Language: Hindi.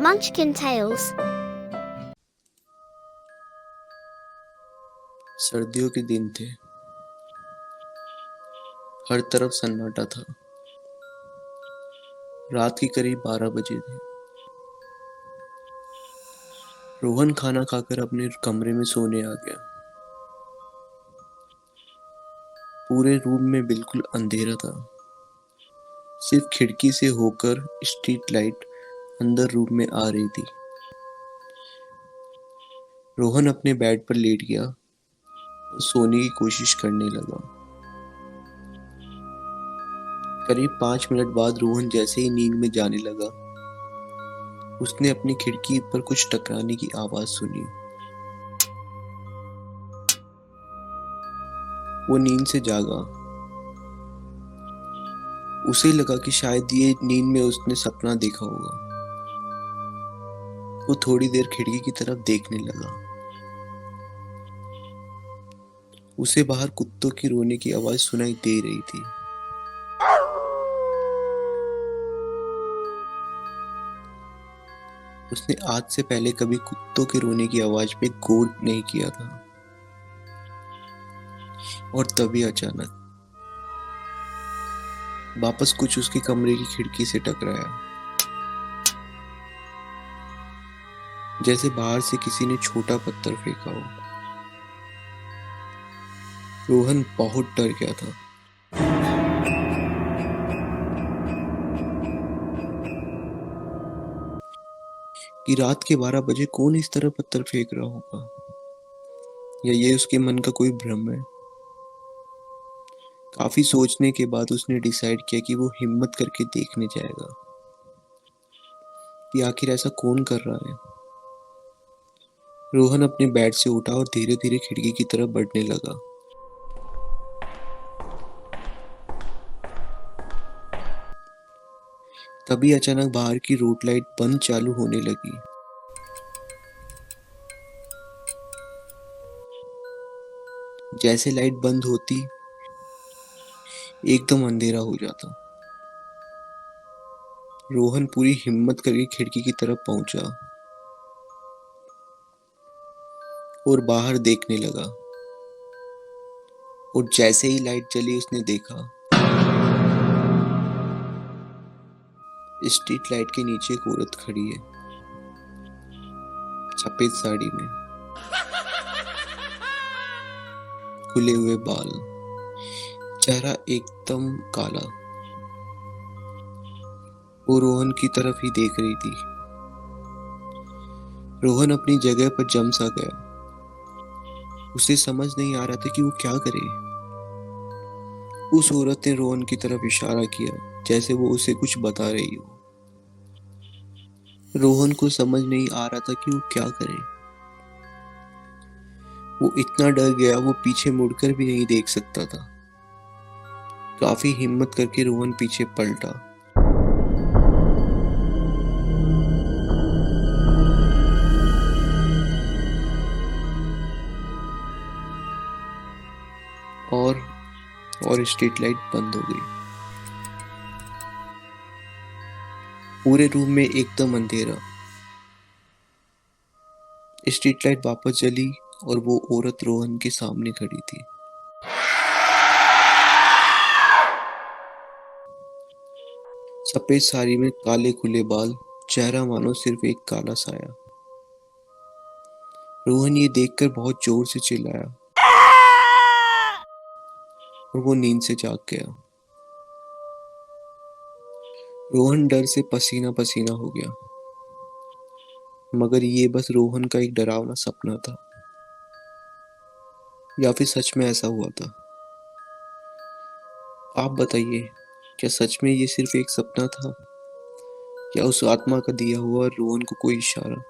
Munchkin Tales. सर्दियों के दिन थे। हर तरफ सन्नाटा था। रात के करीब 12 बजे थे। रोहन खाना खाकर अपने कमरे में सोने आ गया। पूरे रूम में बिल्कुल अंधेरा था। सिर्फ खिड़की से होकर स्ट्रीट लाइट अंदर रूम में आ रही थी। रोहन अपने बेड पर लेट गया और सोने की कोशिश करने लगा। करीब 5 मिनट बाद रोहन जैसे ही नींद में जाने लगा, उसने अपनी खिड़की पर कुछ टकराने की आवाज सुनी। वो नींद से जागा। उसे लगा कि शायद ये नींद में उसने सपना देखा होगा। वो थोड़ी देर खिड़की की तरफ देखने लगा। उसे बाहर कुत्तों की रोने की आवाज सुनाई दे रही थी। उसने आज से पहले कभी कुत्तों के रोने की आवाज पे गौर नहीं किया था। और तभी अचानक वापस कुछ उसके कमरे की खिड़की से टकराया, जैसे बाहर से किसी ने छोटा पत्थर फेंका हो। रोहन बहुत डर गया था। कि रात के 12 बजे कौन इस तरह पत्थर फेंक रहा होगा, या ये उसके मन का कोई भ्रम है। काफी सोचने के बाद उसने डिसाइड किया कि वो हिम्मत करके देखने जाएगा कि आखिर ऐसा कौन कर रहा है। रोहन अपने बेड से उठा और धीरे धीरे खिड़की की तरफ बढ़ने लगा। तभी अचानक बाहर की रोड लाइट बंद चालू होने लगी। जैसे लाइट बंद होती, एकदम अंधेरा हो जाता। रोहन पूरी हिम्मत करके खिड़की की तरफ पहुंचा और बाहर देखने लगा। और जैसे ही लाइट जली, उसने देखा स्ट्रीट लाइट के नीचे एक औरत खड़ी है, सफेद साड़ी में, खुले हुए बाल, चेहरा एकदम काला। वो रोहन की तरफ ही देख रही थी। रोहन अपनी जगह पर जम सा गया। उसे समझ नहीं आ रहा था कि वो क्या करे। उस औरत ने रोहन की तरफ इशारा किया, जैसे वो उसे कुछ बता रही हो। रोहन को समझ नहीं आ रहा था कि वो क्या करे। वो इतना डर गया, वो पीछे मुड़कर भी नहीं देख सकता था। काफी हिम्मत करके रोहन पीछे पलटा। और स्ट्रीट लाइट बंद हो गई। पूरे रूम में एकदम अंधेरा। स्ट्रीट लाइट वापस जली और वो औरत रोहन के सामने खड़ी थी। सफेद साड़ी में काले खुले बाल, चेहरा मानो सिर्फ एक काला साया। रोहन ये देखकर बहुत जोर से चिल्लाया और वो नींद से जाग गया। रोहन डर से पसीना पसीना हो गया, मगर ये बस रोहन का एक डरावना सपना था, या फिर सच में ऐसा हुआ था। आप बताइए, क्या सच में ये सिर्फ एक सपना था, या उस आत्मा का दिया हुआ रोहन को कोई इशारा।